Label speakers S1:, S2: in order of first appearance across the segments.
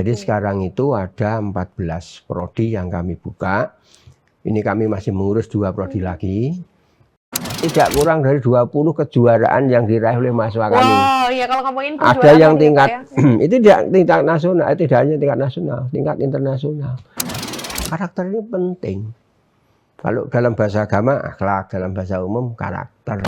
S1: Jadi sekarang itu ada 14 prodi yang kami buka. Ini kami masih mengurus 2 prodi lagi. Tidak kurang dari 20 kejuaraan yang diraih oleh mahasiswa kami.
S2: Wow, ya kalau ngomongin kejuaraan
S1: ada yang tingkat
S2: ya,
S1: itu tidak tingkat nasional, tidak hanya tingkat nasional, tingkat internasional. Karakter ini penting. Kalau dalam bahasa agama akhlak, dalam bahasa umum karakter.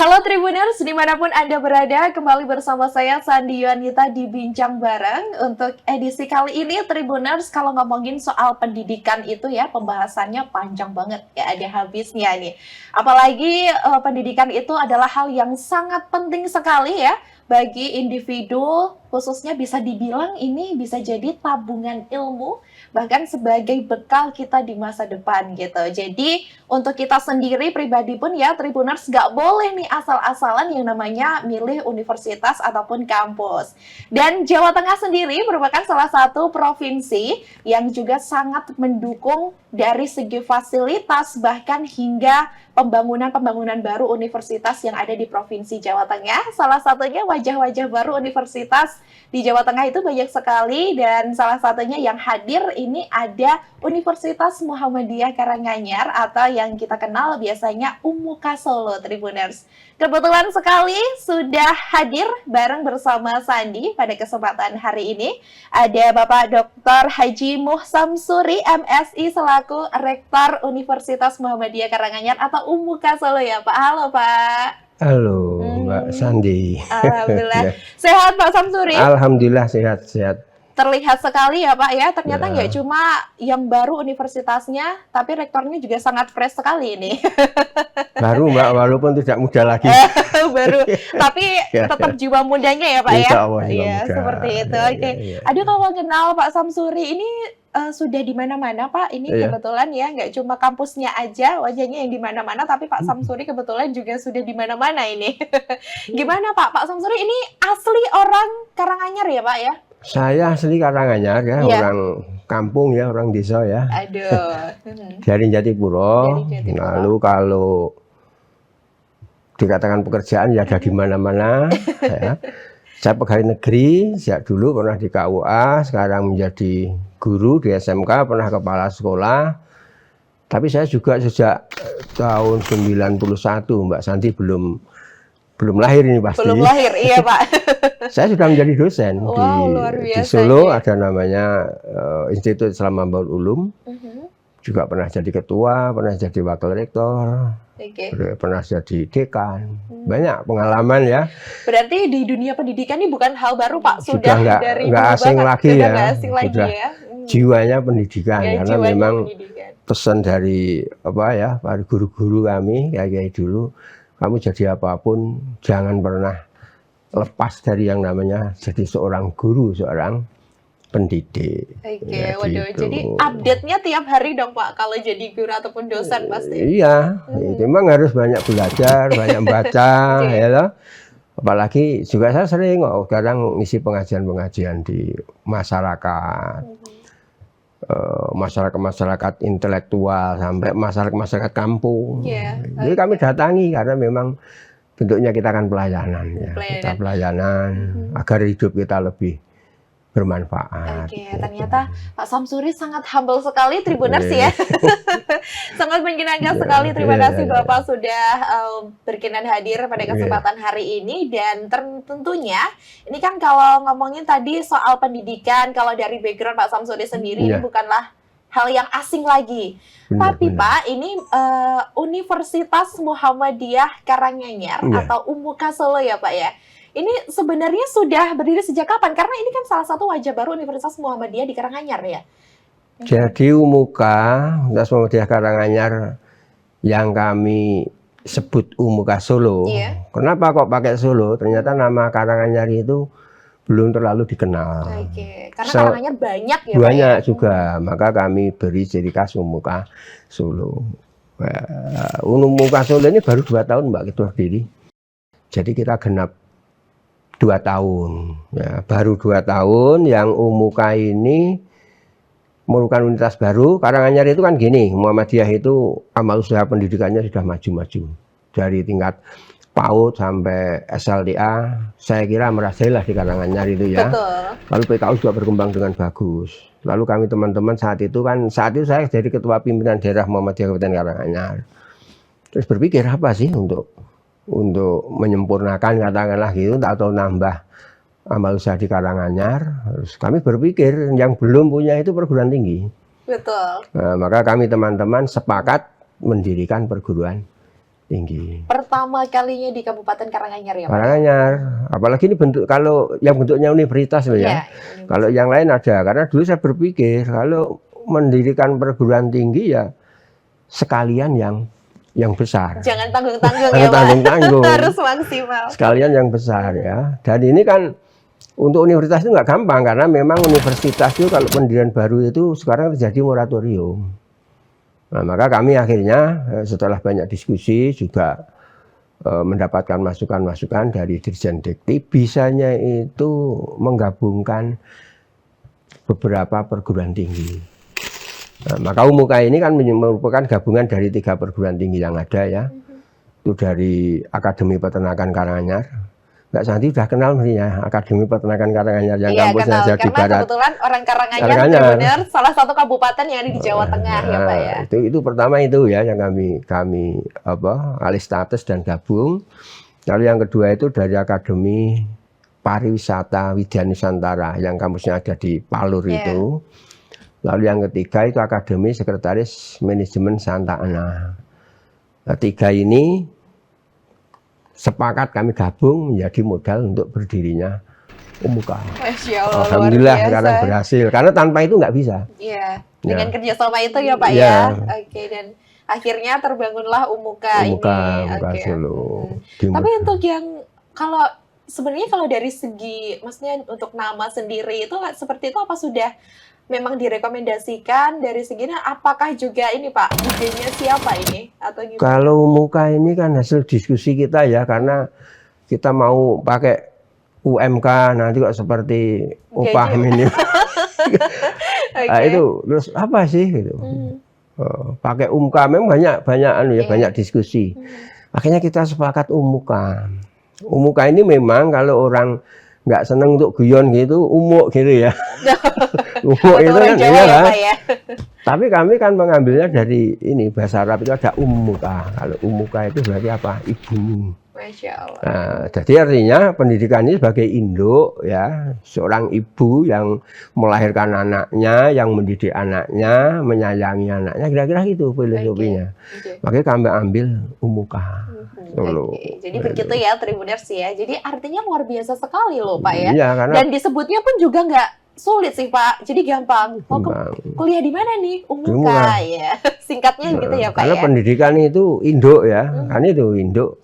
S2: Halo Tribuners, dimanapun Anda berada, kembali bersama saya Sandi Yuanita di Bincang Bareng. Untuk edisi kali ini Tribuners, kalau ngomongin soal pendidikan itu ya, pembahasannya panjang banget, ya ada habisnya nih. Apalagi pendidikan itu adalah hal yang sangat penting sekali ya, bagi individu, khususnya bisa dibilang ini bisa jadi tabungan ilmu, bahkan sebagai bekal kita di masa depan gitu. Jadi untuk kita sendiri pribadi pun ya Tribuners nggak boleh nih asal-asalan yang namanya milih universitas ataupun kampus. Dan Jawa Tengah sendiri merupakan salah satu provinsi yang juga sangat mendukung dari segi fasilitas bahkan hingga pembangunan baru universitas yang ada di Provinsi Jawa Tengah. Salah satunya wajah-wajah baru universitas di Jawa Tengah itu banyak sekali, dan salah satunya yang hadir ini ada Universitas Muhammadiyah Karanganyar atau yang kita kenal biasanya UMUKA Solo, Tribuners. Kebetulan sekali sudah hadir bareng bersama Sandi pada kesempatan hari ini. Ada Bapak Dr. Haji Muh Samsuri, MSI selaku Rektor Universitas Muhammadiyah Karanganyar atau UMUKA Solo ya Pak. Halo Pak.
S1: Halo Mbak Sandi.
S2: Alhamdulillah. Sehat Pak Samsuri?
S1: Alhamdulillah sehat-sehat.
S2: Terlihat sekali ya Pak ya, ternyata nggak cuma yang baru universitasnya, tapi rektornya juga sangat fresh sekali ini.
S1: Baru Mbak, walaupun tidak muda lagi.
S2: Baru, tapi tetap jiwa mudanya ya Pak ya?
S1: Insya Allah,
S2: ya,
S1: muda.
S2: Seperti itu. Oke. Aduh, kalau kenal Pak Samsuri ini sudah di mana-mana Pak, ini kebetulan ya, nggak cuma kampusnya aja, wajahnya yang di mana-mana, tapi Pak Samsuri kebetulan juga sudah di mana-mana ini. Gimana Pak Samsuri ini asli orang Karanganyar ya Pak ya?
S1: Saya asli Karanganyar ya, orang kampung ya, orang desa ya.
S2: Aduh.
S1: Dari Jatipuro. Lalu kalau dikatakan pekerjaan ya ada di mana-mana. Ya. Saya pegawai negeri, sejak dulu pernah di KUA, sekarang menjadi guru di SMK, pernah kepala sekolah. Tapi saya juga sejak tahun 91, Mbak Santi belum lahir ini pasti.
S2: Belum lahir, iya Pak.
S1: Saya sudah menjadi dosen di Solo, ada namanya Institut Islam Mambaul Ulum. Juga pernah jadi ketua, pernah jadi wakil rektor, pernah jadi dekan. Banyak pengalaman ya.
S2: Berarti di dunia pendidikan ini bukan hal baru Pak,
S1: sudah nggak asing lagi ya. Sudah jiwanya pendidikan, ya, karena memang pesan dari para guru-guru kami kayak dulu, kamu jadi apapun jangan pernah lepas dari yang namanya jadi seorang guru, seorang pendidik.
S2: Ya, waduh, gitu. Jadi update-nya tiap hari dong Pak kalau jadi guru ataupun dosen pasti.
S1: Iya, memang harus banyak belajar, banyak baca, ya loh. Apalagi juga saya sering sekarang ngisi pengajian-pengajian di masyarakat. Masyarakat intelektual sampai masyarakat kampung. Jadi kami datangi karena memang bentuknya kita akan pelayanan ya. Kita pelayanan agar hidup kita lebih bermanfaat.
S2: Ternyata Pak Samsuri sangat humble sekali Tribuners ya. Sangat menyenangkan sekali. Terima kasih Bapak sudah berkenan hadir pada kesempatan hari ini. Dan tentunya ini kan kalau ngomongin tadi soal pendidikan, kalau dari background Pak Samsuri sendiri ini bukanlah hal yang asing lagi. Tapi Pak, ini Universitas Muhammadiyah Karanganyar atau UMUKA Solo ya Pak ya. Ini sebenarnya sudah berdiri sejak kapan? Karena ini kan salah satu wajah baru Universitas Muhammadiyah di Karanganyar ya.
S1: Jadi UMUKA, Universitas Muhammadiyah Karanganyar yang kami sebut UMUKA Solo. Kenapa kok pakai Solo? Ternyata nama Karanganyar itu belum terlalu dikenal.
S2: Karena Karanganyar banyak ya Pak?
S1: Banyak juga, maka kami beri ciri khas UMUKA Solo. UMUKA Solo ini baru 2 tahun Mbak kita berdiri. Jadi kita genap 2 tahun, ya, baru 2 tahun yang UMUKA ini merupakan universitas baru. Karanganyar itu kan gini, Muhammadiyah itu amal usaha pendidikannya sudah maju-maju dari tingkat PAUD sampai SLTA, saya kira merajalela di Karanganyar itu ya.
S2: Betul.
S1: Lalu PKU juga berkembang dengan bagus. Lalu kami teman-teman saat itu saya jadi ketua pimpinan daerah Muhammadiyah Kabupaten Karanganyar. Terus berpikir apa sih untuk menyempurnakan katakanlah gitu atau nambah amal usaha di Karanganyar. Terus kami berpikir yang belum punya itu perguruan tinggi.
S2: Betul.
S1: Nah, maka kami teman-teman sepakat mendirikan perguruan tinggi.
S2: Pertama kalinya di Kabupaten Karanganyar ya Pak?
S1: Karanganyar, apalagi ini kalau yang bentuknya universitas loh ya. Kalau yang lain ada, karena dulu saya berpikir kalau mendirikan perguruan tinggi ya sekalian yang besar.
S2: Jangan tanggung-tanggung ya Pak.
S1: Tanggung-tanggung.
S2: Harus maksimal.
S1: Sekalian yang besar ya. Dan ini kan untuk universitas itu nggak gampang karena memang universitas itu kalau pendirian baru itu sekarang terjadi moratorium. Nah, maka kami akhirnya setelah banyak diskusi juga mendapatkan masukan-masukan dari Dirjen Dikti, bisanya itu menggabungkan beberapa perguruan tinggi. Nah, maka UMUKA ini kan merupakan gabungan dari 3 perguruan tinggi yang ada ya. Itu dari Akademi Peternakan Karanganyar. Mbak Santi sudah kenal mestinya Akademi Peternakan Karanganyar yang kampusnya ada di barat.
S2: Kebetulan orang Karanganyar benar salah satu kabupaten yang ada di Jawa Tengah ya Pak ya.
S1: Itu pertama itu ya yang kami alih status dan gabung. Lalu yang kedua itu dari Akademi Pariwisata Widya Nusantara yang kampusnya ada di Palur itu. Lalu yang ketiga itu Akademi Sekretaris Manajemen Santa Ana. Nah, 3 ini sepakat kami gabung menjadi modal untuk berdirinya UMUKA. Alhamdulillah sekarang berhasil, karena tanpa itu nggak bisa. Iya,
S2: dengan kerjasama itu ya Pak ya. Oke, dan akhirnya terbangunlah UMUKA ini.
S1: UMUKA Solo.
S2: Tapi untuk yang sebenarnya kalau dari segi, maksudnya untuk nama sendiri itu seperti itu apa sudah memang direkomendasikan dari segini, apakah juga ini Pak idenya siapa ini atau gimana?
S1: Kalau UMUKA ini kan hasil diskusi kita ya, karena kita mau pakai UMK nanti kok seperti upah minimum. Nah, itu terus apa sih gitu. Pakai UMK memang banyak diskusi. Akhirnya kita sepakat UMUKA. UMUKA ini memang kalau orang nggak seneng untuk guyon gitu, umuk gitu ya. Umuk itu kan iya kan. Tapi kami kan mengambilnya dari ini bahasa Arab itu ada ummuka. Kalau ummuka itu berarti apa? Ibumu.
S2: Masya Allah.
S1: Nah, jadi artinya pendidikan ini sebagai induk ya, seorang ibu yang melahirkan anaknya, yang mendidik anaknya, menyayangi anaknya, kira-kira gitu filosofinya. Makanya kami ambil ummuka.
S2: Jadi begitu ya Tribuners ya. Jadi artinya luar biasa sekali loh Pak ya.
S1: Iya, karena
S2: dan disebutnya pun juga nggak sulit sih Pak. Jadi gampang. Mau kuliah di mana nih? UMUKA ya. Singkatnya gitu ya Pak.
S1: Karena
S2: ya.
S1: pendidikan itu induk ya. Kan itu induk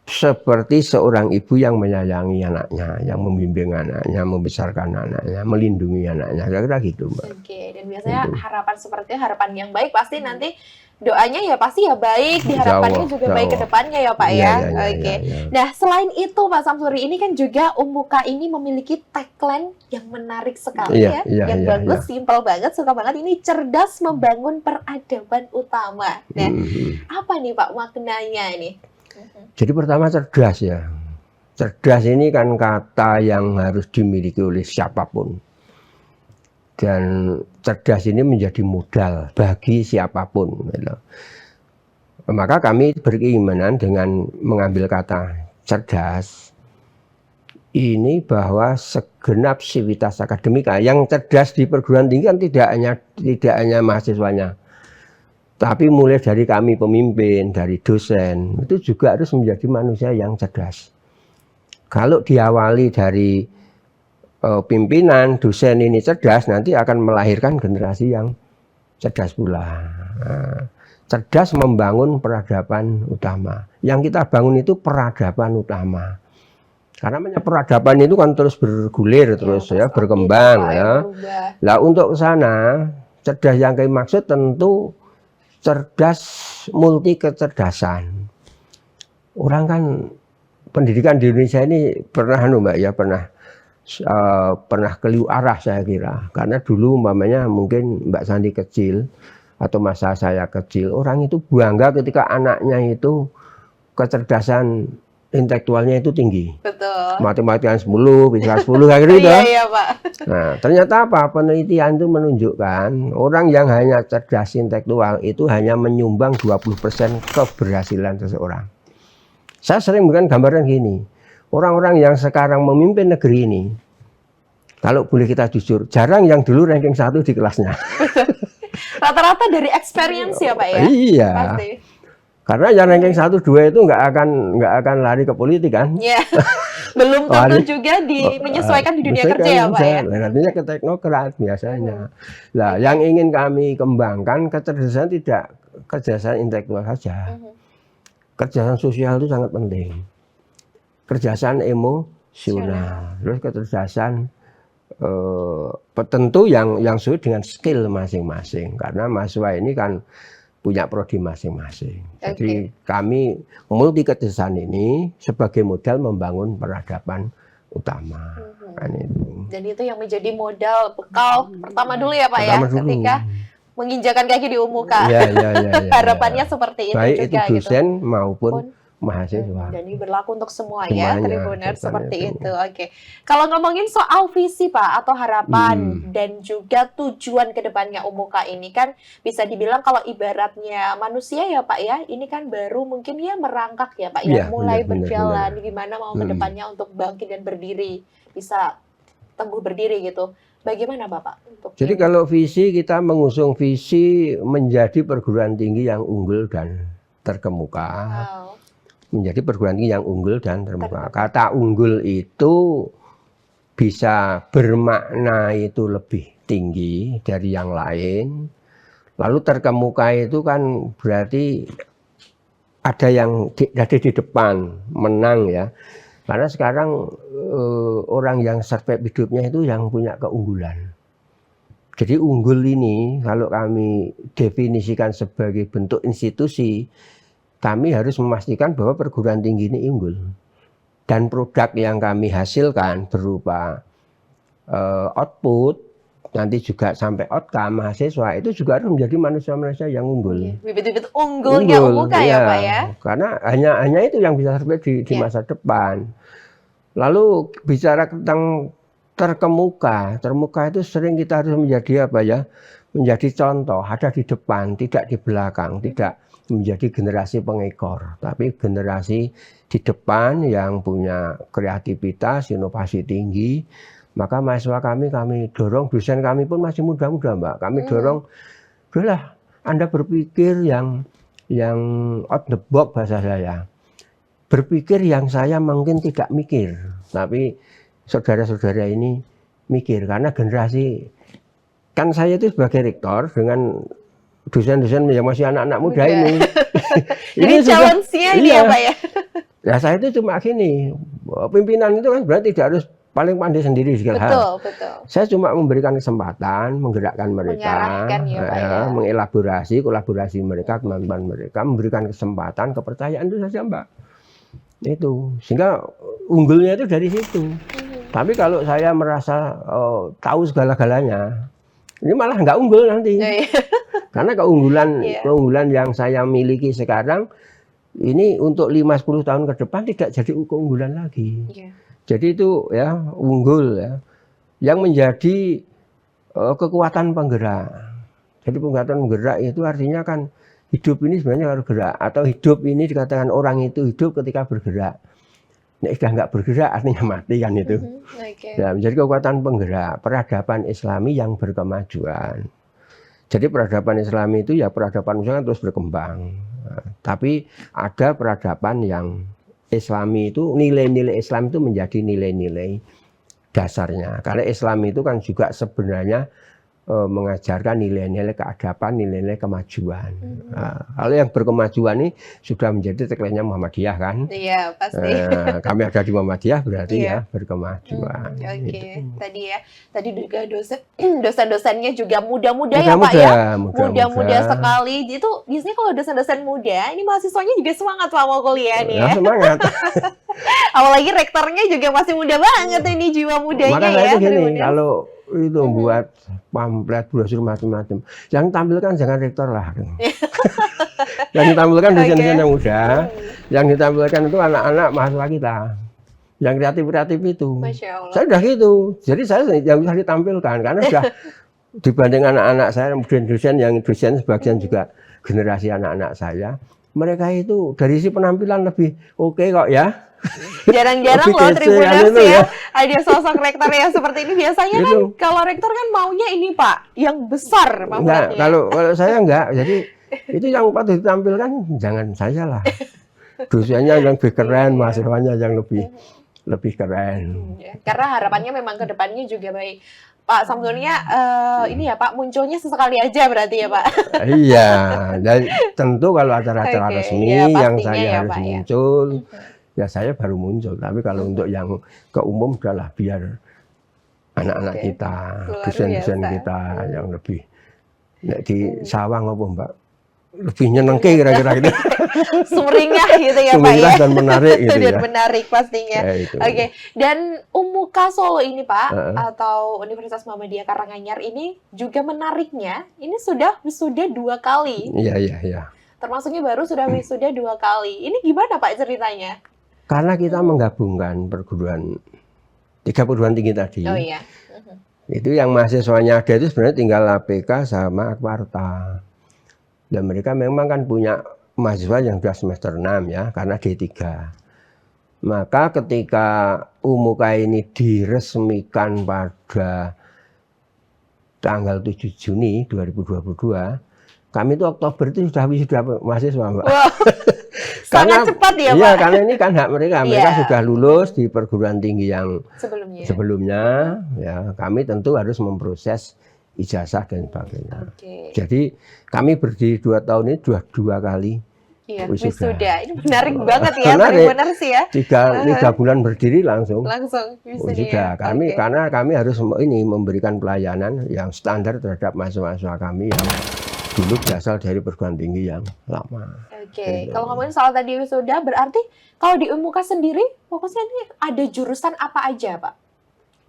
S1: seperti seorang ibu yang menyayangi anaknya, yang membimbing anaknya, membesarkan anaknya, melindungi anaknya. Kira-kira gitu Mbak.
S2: Oke, dan biasanya harapan seperti harapan yang baik pasti nanti doanya ya pasti ya baik, diharapannya juga baik ke depannya ya Pak ya. Oke. Nah, selain itu Pak Samsuri, ini kan juga UMUKA ini memiliki tagline yang menarik sekali yang bagus, simpel banget, suka banget. Ini cerdas membangun peradaban utama. Nah, apa nih Pak maknanya ini?
S1: Jadi pertama cerdas ya. Cerdas ini kan kata yang harus dimiliki oleh siapapun. Dan cerdas ini menjadi modal bagi siapapun. Maka kami berkeimanan dengan mengambil kata cerdas ini bahwa segenap sivitas akademika yang cerdas di perguruan tinggi kan tidak hanya mahasiswanya, tapi mulai dari kami pemimpin, dari dosen itu juga harus menjadi manusia yang cerdas. Kalau diawali dari pimpinan, dosen ini cerdas, nanti akan melahirkan generasi yang cerdas pula. Nah, cerdas membangun peradaban utama. Yang kita bangun itu peradaban utama. Karena peradaban itu kan terus bergulir, terus berkembang ya. Nah, untuk ke sana, cerdas yang kami maksud tentu cerdas multi kecerdasan. Orang kan pendidikan di Indonesia ini pernah Mbak ya, pernah keliru arah saya kira, karena dulu umpamanya mungkin Mbak Santi kecil atau masa saya kecil, orang itu bangga ketika anaknya itu kecerdasan intelektualnya itu tinggi.
S2: Betul.
S1: Matematika 10, fisika 10 kayak gitu.
S2: Iya, iya, Pak.
S1: Nah, ternyata apa? Penelitian itu menunjukkan orang yang hanya cerdas intelektual itu hanya menyumbang 20% keberhasilan seseorang. Saya sering memberikan gambaran gini, orang-orang yang sekarang memimpin negeri ini, kalau boleh kita jujur, jarang yang dulu ranking 1 di kelasnya.
S2: Rata-rata dari experience ya, Pak ya?
S1: Iya.
S2: Pasti.
S1: Karena yang ranking 1, 2 itu nggak akan lari ke politik kan?
S2: Iya. Belum tentu juga menyesuaikan di dunia kerja ya, Pak ya?
S1: Artinya ke teknokrat biasanya. Nah, yang ingin kami kembangkan kecerdasan tidak kecerdasan intelektual saja. Kecerdasan sosial itu sangat penting. Kecerdasan emosional, terus kecerdasan tentu yang sesuai dengan skill masing-masing. Karena mahasiswa ini kan punya prodi masing-masing. Jadi kami multi kecerdasan ini sebagai modal membangun peradaban utama. Kan itu.
S2: Dan itu yang menjadi modal bekal pertama dulu ya Pak ya, ketika menginjakan kaki di Umuka.
S1: Ya,
S2: harapannya seperti itu
S1: baik
S2: juga.
S1: Baik itu dosen maupun mahasiswa.
S2: Dan ini berlaku untuk semua ya, Tribuners seperti itu. Oke. Kalau ngomongin soal visi Pak atau harapan dan juga tujuan kedepannya Umuka ini kan bisa dibilang kalau ibaratnya manusia ya Pak ya, ini kan baru mungkin ya merangkak ya Pak ya, mulai berjalan gimana mau kedepannya untuk bangkit dan berdiri, bisa teguh berdiri gitu. Bagaimana Bapak?
S1: Jadi kalau visi, kita mengusung visi menjadi perguruan tinggi yang unggul dan terkemuka. Menjadi perguruan tinggi yang unggul dan terkemuka. Kata unggul itu bisa bermakna itu lebih tinggi dari yang lain. Lalu terkemuka itu kan berarti ada yang ada di depan, menang ya. Karena sekarang orang yang survive hidupnya itu yang punya keunggulan. Jadi unggul ini kalau kami definisikan sebagai bentuk institusi, kami harus memastikan bahwa perguruan tinggi ini unggul. Dan produk yang kami hasilkan berupa output, nanti juga sampai outcome mahasiswa, itu juga harus menjadi manusia-manusia yang unggul.
S2: Bibit-bibit unggulnya Umuka ya Pak ya?
S1: Karena hanya itu yang bisa survive di masa depan. Lalu bicara tentang terkemuka itu sering kita harus menjadi apa ya? Menjadi contoh, ada di depan, tidak di belakang, tidak menjadi generasi pengekor, tapi generasi di depan yang punya kreativitas, inovasi tinggi. Maka mahasiswa kami dorong, dosen kami pun masih muda-muda Mbak, kami dorong, udahlah Anda berpikir yang out the box bahasa saya. Berpikir yang saya mungkin tidak mikir, tapi saudara-saudara ini mikir, karena generasi, kan saya itu sebagai rektor dengan dosen-dosen yang masih anak-anak muda ini.
S2: Jadi challenge-nya ini ya Pak ya?
S1: Ya saya itu cuma gini, pimpinan itu kan berarti tidak harus paling pandai sendiri segala hal.
S2: Betul.
S1: Saya cuma memberikan kesempatan, menggerakkan mereka, mengelaborasi, kolaborasi mereka, kemampuan mereka, memberikan kesempatan, kepercayaan itu saja Mbak. Itu, sehingga unggulnya itu dari situ. Tapi kalau saya merasa tahu segala-galanya, ini malah nggak unggul nanti. Karena keunggulan yang saya miliki sekarang, ini untuk 5-10 tahun ke depan tidak jadi keunggulan lagi. Jadi itu ya unggul ya, yang menjadi kekuatan penggerak. Jadi kekuatan penggerak itu artinya kan hidup ini sebenarnya harus gerak, atau hidup ini dikatakan orang itu hidup ketika bergerak. Nek sudah nggak bergerak artinya mati kan itu. Ya, menjadi kekuatan penggerak peradaban Islami yang berkemajuan. Jadi peradaban Islami itu ya peradaban Islam terus berkembang. Tapi ada peradaban yang Islami itu, nilai-nilai Islam itu menjadi nilai-nilai dasarnya. Karena Islam itu kan juga sebenarnya mengajarkan nilai-nilai keadaban, nilai-nilai kemajuan. Kalau yang berkemajuan ini sudah menjadi tagline-nya Muhammadiyah kan?
S2: Iya, pasti.
S1: Kami ada di Muhammadiyah berarti ya berkemajuan.
S2: Gitu. Tadi juga dosen-dosennya juga muda-muda ya Pak ya? Muda-muda sekali. Itu biasanya kalau dosen-dosen muda, ini mahasiswanya juga semangat Pak mau kuliah nih ya?
S1: Semangat.
S2: Apalagi rektornya juga masih muda banget ini, jiwa mudanya
S1: Maka
S2: ya.
S1: saya itu gini,
S2: Tribuners.
S1: kalau itu buat pamflet, brosur macam-macam, yang tampilkan jangan rektor lah. Yang ditampilkan dosen-dosen yang muda, yang ditampilkan itu anak-anak mahasiswa kita, yang kreatif-kreatif itu.
S2: Masya Allah.
S1: Saya udah gitu, jadi saya yang bisa ditampilkan karena sudah dibanding anak-anak saya, dosen yang dosen sebagian juga generasi anak-anak saya, mereka itu dari si penampilan lebih oke kok ya.
S2: Jarang-jarang
S1: Lebih
S2: loh
S1: kece,
S2: Tribuners
S1: kan itu
S2: ya,
S1: ya.
S2: ada sosok rektor yang seperti ini. Biasanya kan
S1: Gitu.
S2: kalau rektor kan maunya ini Pak, yang besar
S1: Enggak,
S2: pamfletnya.
S1: kalau saya enggak, jadi itu yang patut ditampilkan jangan saya lah. Dosennya yang lebih keren, mahasiswanya yang lebih keren.
S2: Ya, karena harapannya memang ke depannya juga baik. Pak Samsurnya ini ya Pak, munculnya sesekali aja berarti ya Pak.
S1: Iya, dan tentu kalau acara-acara
S2: Oke,
S1: resmi
S2: ya,
S1: yang
S2: pastinya
S1: saya
S2: ya,
S1: harus
S2: Pak, ya.
S1: muncul, ya saya baru muncul. Tapi kalau untuk yang ke umum udahlah biar anak-anak
S2: Oke,
S1: kita,
S2: luar
S1: dosen-dosen
S2: biasa.
S1: kita yang lebih di sawang apa Mbak, lebih nyenengke kira-kira gitu.
S2: Sumringah gitu ya Pak
S1: Sumringah
S2: ya.
S1: dan menarik gitu
S2: Dan
S1: ya.
S2: menarik pastinya.
S1: Ya, itu.
S2: Oke, dan Umuka Solo ini Pak,
S1: Heeh.
S2: atau Universitas Muhammadiyah Karanganyar ini juga menariknya, ini sudah wisuda 2 kali.
S1: Iya, iya, iya.
S2: Termasuknya baru sudah wisuda 2 kali. Ini gimana Pak ceritanya?
S1: Karena kita menggabungkan tiga perguruan tinggi tadi.
S2: Oh iya.
S1: Itu yang mahasiswanya ada itu sebenarnya tinggal APK sama Akwarta. Dan mereka memang kan punya mahasiswa yang sudah semester 6 ya, karena D3. Maka ketika Umuka ini diresmikan pada tanggal 7 Juni 2022, kami itu Oktober itu sudah wisuda mahasiswa, Mbak.
S2: Wow. Sangat cepat ya
S1: Iya,
S2: Pak
S1: karena ini kan hak mereka. Mereka
S2: Iya.
S1: sudah lulus di perguruan tinggi yang
S2: sebelumnya.
S1: sebelumnya, ya kami tentu harus memproses ijazah dan sebagainya.
S2: Oke.
S1: Jadi kami berdiri 2 tahun ini 2 kali
S2: Iya,
S1: wisuda.
S2: wisuda. Ini menarik banget ya,
S1: Menarik.
S2: Tribuners ya.
S1: 3 bulan berdiri langsung
S2: Langsung wisuda.
S1: wisuda. Kami
S2: Oke.
S1: karena kami harus memberikan pelayanan yang standar terhadap mahasiswa kami yang dulu berasal dari perguruan tinggi yang lama.
S2: Oke, kalau ngomongin soal tadi wisuda, berarti kalau di Umuka sendiri fokusnya ini ada jurusan apa aja, Pak?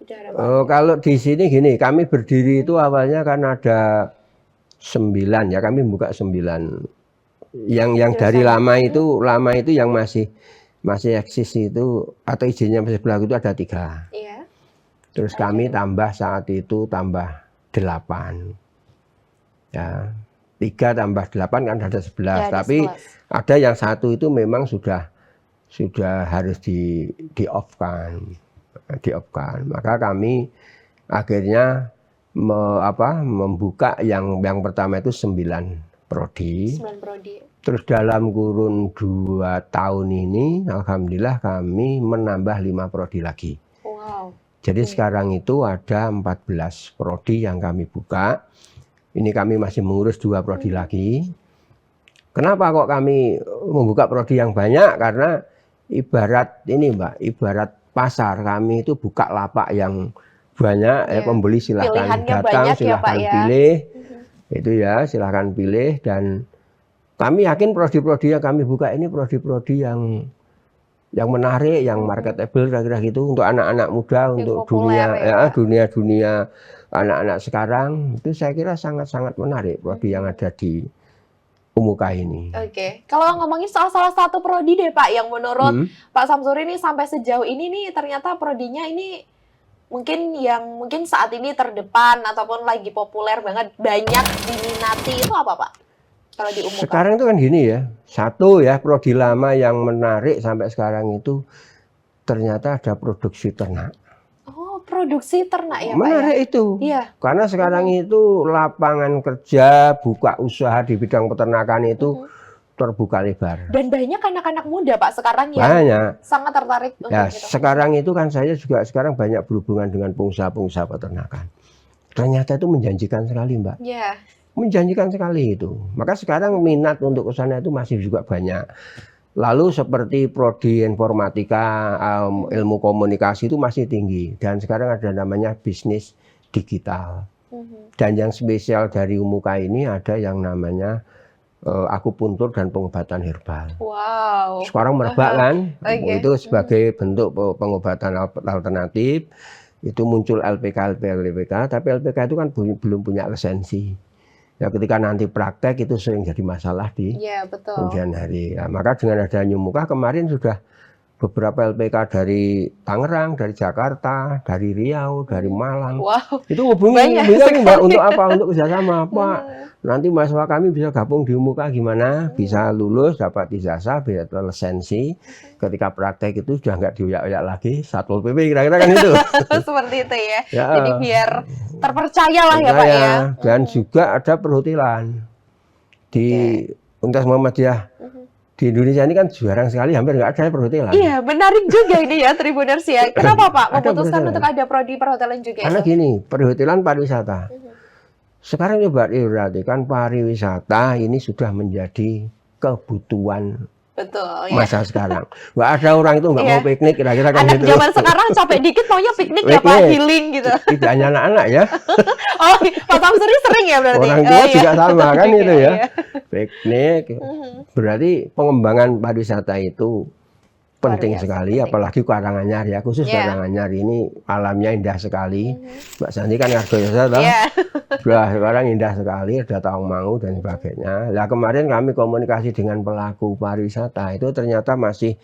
S2: Udah ada, Pak?
S1: Kalau di sini gini, kami berdiri itu awalnya kan ada 9 ya, kami buka 9. Yang dari lama itu yang masih eksis itu atau izinnya masih berlaku itu ada 3.
S2: Iya.
S1: Terus kami tambah saat itu tambah 8. Ya, 3 tambah 8 kan ada 11.
S2: Ya, ada
S1: Tapi
S2: 11.
S1: ada yang satu itu memang sudah harus di off-kan. Maka kami akhirnya membuka yang pertama itu 9 prodi.
S2: 9 prodi.
S1: Terus dalam kurun 2 tahun ini, alhamdulillah kami menambah 5 prodi lagi.
S2: Wow.
S1: Jadi sekarang itu ada 14 prodi yang kami buka. Ini kami masih mengurus 2 prodi lagi. Kenapa kok kami membuka prodi yang banyak? Karena ibarat ini Mbak, ibarat pasar, kami itu buka lapak yang banyak, pembeli silahkan
S2: Pilihannya
S1: datang,
S2: banyak ya,
S1: silahkan
S2: Pak, ya.
S1: pilih. Itu ya, silahkan pilih. Dan kami yakin prodi-prodi yang kami buka ini prodi-prodi yang menarik, yang marketable kira-kira gitu untuk anak-anak muda,
S2: Yang
S1: untuk
S2: populer
S1: dunia anak-anak sekarang. Itu saya kira sangat-sangat menarik prodi yang ada di Umuka ini.
S2: Oke, kalau ngomongin soal salah satu prodi deh Pak, yang menurut Pak Samsuri ini sampai sejauh ini nih ternyata prodinya ini mungkin saat ini terdepan ataupun lagi populer banget, banyak diminati, itu apa Pak? Kalau di Umuka.
S1: Sekarang itu kan gini ya, satu ya prodi lama yang menarik sampai sekarang itu ternyata ada produksi ternak.
S2: Oh, produksi ternak ya Pak
S1: Menarik
S2: ya?
S1: itu.
S2: Iya.
S1: Karena sekarang itu lapangan kerja, buka usaha di bidang peternakan itu terbuka lebar.
S2: Dan banyak anak-anak muda Pak sekarang yang
S1: Banyak.
S2: sangat tertarik untuk
S1: Ya,
S2: itu.
S1: sekarang itu kan saya juga sekarang banyak berhubungan dengan pengusaha-pengusaha peternakan. Ternyata itu menjanjikan sekali, Mbak.
S2: Iya.
S1: Menjanjikan sekali itu. Maka sekarang minat untuk ke sana itu masih juga banyak. Lalu seperti prodi informatika, ilmu komunikasi itu masih tinggi. Dan sekarang ada namanya bisnis digital. Dan yang spesial dari Umuka ini ada yang namanya akupuntur dan pengobatan herbal.
S2: Wow.
S1: Sekarang merebak kan, itu
S2: Oke.
S1: sebagai bentuk pengobatan alternatif. Itu muncul LPK, tapi LPK itu kan belum punya lisensi. Ya ketika nanti praktek itu sering jadi masalah di
S2: Iya, betul.
S1: kemudian hari. Nah, maka dengan ada New Muka kemarin sudah beberapa LPK dari Tangerang, dari Jakarta, dari Riau, dari Malang.
S2: Wow.
S1: Itu hubungi
S2: Banyak
S1: Mbak
S2: sekali.
S1: untuk apa? Untuk kerjasama. Pak, nanti mahasiswa kami bisa gabung di Muka gimana? Bisa lulus, dapat ijazah, bisa lisensi. Ketika praktek itu sudah nggak dioyak-oyak lagi, Satpol PP kira-kira kan itu.
S2: Seperti itu ya.
S1: Ya.
S2: Jadi biar terpercaya lah ya Pak ya.
S1: Dan juga ada perhotelan di Universitas Muhammadiyah. Di Indonesia ini kan jarang sekali, hampir nggak ada perhotelan.
S2: Iya, menarik juga ini ya Tribuners ya. Kenapa Pak
S1: Ada
S2: memutuskan
S1: perhotelan.
S2: untuk ada prodi perhotelan juga
S1: Karena
S2: itu?
S1: gini, perhotelan pariwisata. Sekarang coba diperhatikan, pariwisata ini sudah menjadi kebutuhan
S2: Betul ya.
S1: masa sekarang. Nggak ada orang itu nggak mau piknik, kira-kira kan
S2: Anak
S1: gitu.
S2: zaman sekarang capek dikit maunya piknik ya Pak,
S1: Piknik.
S2: healing gitu.
S1: Tidak hanya anak-anak ya,
S2: Oh, Pak Samsuri sering ya berarti?
S1: orang tua juga sama kan
S2: Juga,
S1: itu ya.
S2: iya.
S1: Piknik. Berarti pengembangan pariwisata itu penting
S2: biasa
S1: sekali,
S2: penting.
S1: apalagi Karanganyar ya, khusus
S2: Iya.
S1: Karanganyar ini alamnya indah sekali. Mbak Santi kan Argoyoso toh.
S2: Iya.
S1: Wah, sekarang indah sekali, ada Tawangmangu dan sebagainya. Nah, kemarin kami komunikasi dengan pelaku pariwisata, itu ternyata masih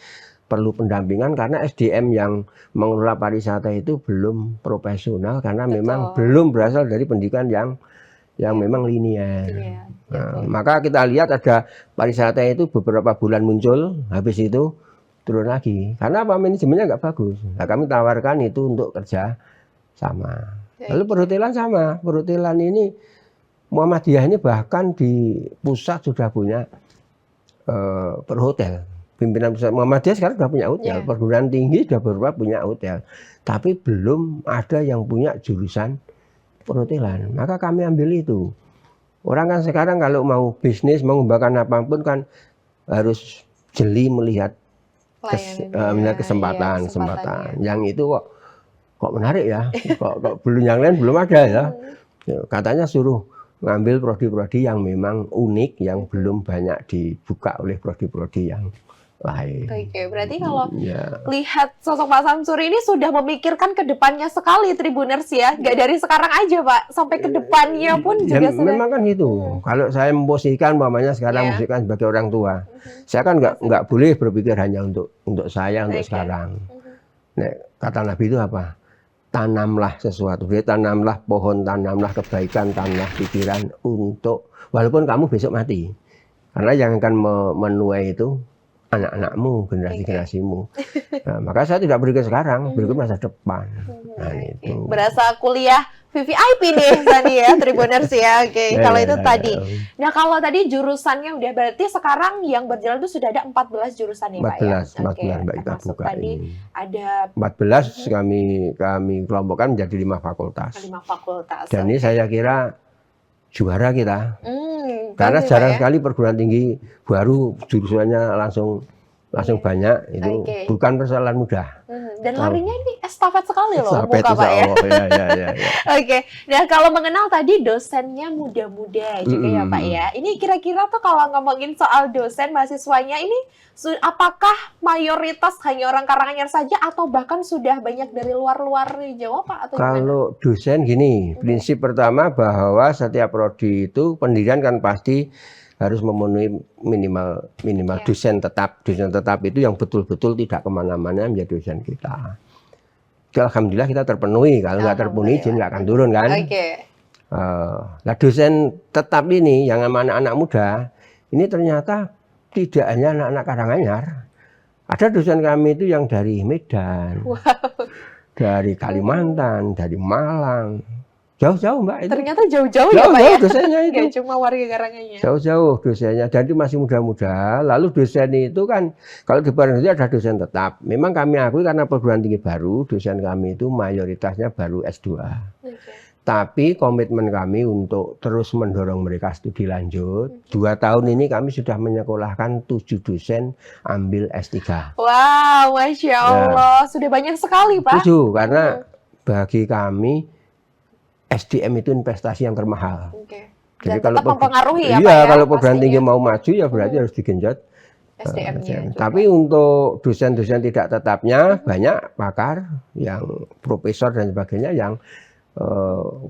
S1: perlu pendampingan karena SDM yang mengelola pariwisata itu belum profesional karena memang belum berasal dari pendidikan yang memang linear.
S2: Iya.
S1: Nah, maka kita lihat ada pariwisata itu beberapa bulan muncul, habis itu turun lagi. Karena apa? Manajemennya nggak bagus. Nah, kami tawarkan itu untuk kerja sama. Lalu perhotelan sama. Perhotelan ini Muhammadiyah ini bahkan di pusat sudah punya perhotel. Pimpinan pusat Muhammadiyah sekarang sudah punya hotel. Perguruan tinggi sudah beberapa punya hotel. Tapi belum ada yang punya jurusan perhotelan. Maka kami ambil itu. Orang kan sekarang kalau mau bisnis, mau mengembangkan apapun kan harus jeli melihat kesempatan. Yang itu kok menarik ya, kok belum yang lain belum ada ya. Katanya suruh ngambil prodi-prodi yang memang unik, yang belum banyak dibuka oleh prodi-prodi yang lain.
S2: Oke, berarti kalau lihat sosok Pak Samsuri ini sudah memikirkan ke depannya sekali Tribuners ya, nggak dari sekarang aja Pak, sampai ke depannya pun juga sudah.
S1: Memang kan gitu. Kalau saya memposisikan, umpamanya sekarang posisikan sebagai orang tua, saya kan nggak boleh berpikir hanya untuk saya, untuk sekarang. Nah, kata Nabi itu apa? Tanamlah sesuatu, tanamlah pohon, tanamlah kebaikan, tanamlah pikiran untuk, walaupun kamu besok mati. Karena yang akan menuai itu anak-anakmu, generasi-generasimu. Nah, maka saya tidak berpikir sekarang, berpikir masa depan. Nah, itu.
S2: Berasa kuliah VVIP nih Sani ya, Tribuners ya. Oke, kalau itu tadi. Nah, kalau tadi jurusannya udah berarti sekarang yang berjalan itu sudah ada 14 jurusan ya Pak ya?
S1: 14 Mbak, kita buka
S2: tadi
S1: ini.
S2: Ada
S1: 14 kami kelompokkan menjadi 5 fakultas.
S2: 5 fakultas.
S1: Dan ini saya kira juara kita. Karena jarang sekali perguruan tinggi baru jurusannya langsung banyak, itu bukan persoalan mudah.
S2: Dan larinya ini estafet sekali loh,
S1: estafet,
S2: Muka Pak ya.
S1: Ya.
S2: Oke, nah kalau mengenal tadi dosennya muda-muda juga ya Pak ya. Ini kira-kira tuh kalau ngomongin soal dosen mahasiswanya ini, apakah mayoritas hanya orang Karanganyar saja atau bahkan sudah banyak dari luar-luar Jawa Pak? Atau
S1: kalau dosen gini, prinsip pertama bahwa setiap prodi itu pendidikan kan pasti harus memenuhi minimal dosen tetap. Dosen tetap itu yang betul-betul tidak kemana-mana menjadi dosen kita. Alhamdulillah kita terpenuhi. Kalau nggak terpenuhi, izin nggak akan turun kan. Nah, dosen tetap ini yang sama anak-anak muda, ini ternyata tidak hanya anak-anak Karanganyar. Ada dosen kami itu yang dari Medan, dari Kalimantan, dari Malang. Jauh-jauh Mbak itu.
S2: Ternyata jauh-jauh ya Pak ya?
S1: Dosennya itu.
S2: Nggak cuma warga Karanganyar.
S1: Jauh-jauh dosennya. Jadi masih muda-muda. Lalu dosen itu kan, kalau di Barang itu ada dosen tetap. Memang kami akui karena perguruan tinggi baru, dosen kami itu mayoritasnya baru S2. Tapi komitmen kami untuk terus mendorong mereka studi lanjut. 2 tahun ini kami sudah menyekolahkan 7 dosen ambil S3.
S2: Wow, Masya Allah. Sudah banyak sekali Pak.
S1: 7, karena bagi kami SDM itu investasi yang termahal.
S2: Dan tetap mempengaruhi ya Pak
S1: iya,
S2: ya,
S1: kalau perguruan tinggi
S2: pastinya.
S1: mau maju ya berarti harus digenjot
S2: SDM-nya juga.
S1: tapi untuk dosen-dosen tidak tetapnya banyak pakar yang profesor dan sebagainya yang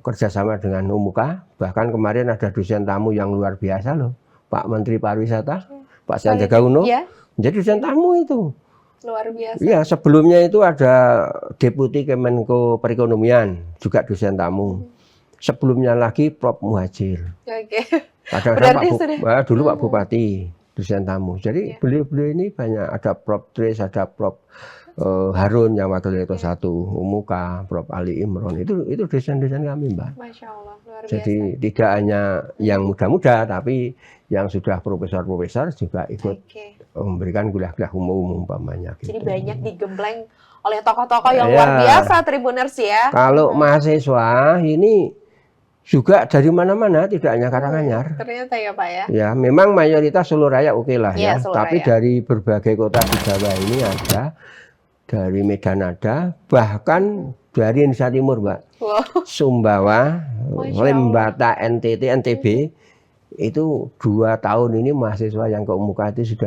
S1: kerjasama dengan UMUKA. Bahkan kemarin ada dosen tamu yang luar biasa loh, Pak Menteri Pariwisata, Pak Sandiaga Uno,
S2: Ya,
S1: jadi dosen tamu itu.
S2: luar biasa.
S1: Iya, sebelumnya itu ada Deputi Kemenko Perekonomian, juga dosen tamu. Sebelumnya lagi Prof Muhajir.
S2: Oke.
S1: Kadang-kadang
S2: Berarti
S1: dulu Pak Bupati, dosen tamu. Jadi
S2: Iya.
S1: beliau-beliau ini banyak, ada Prof Tris, ada Prof Harun yang wakil rektor 1, UMUKA, Prof Ali Imron. Itu dosen-dosen kami, Mbak.
S2: Masya Allah, luar biasa.
S1: Jadi tidak hanya yang muda-muda, tapi yang sudah profesor-profesor juga ikut
S2: Oke.
S1: memberikan kuliah-kuliah umum umpamanya.
S2: Jadi
S1: Gitu.
S2: banyak digembleng oleh tokoh-tokoh yang
S1: Iya.
S2: luar biasa Tribuners ya.
S1: Kalau mahasiswa ini juga dari mana-mana, tidak hanya Karanganyar.
S2: Ternyata ya Pak ya.
S1: Ya, memang mayoritas Solo Raya oke lah
S2: Iya,
S1: ya.
S2: Solo
S1: Tapi
S2: Raya.
S1: dari berbagai kota di Jawa ini ada, dari Medan ada, bahkan dari Indonesia Timur, Mbak.
S2: Wow.
S1: Sumbawa,
S2: Masya
S1: Lembata, NTT, NTB, itu 2 tahun ini mahasiswa yang ke UMUKA itu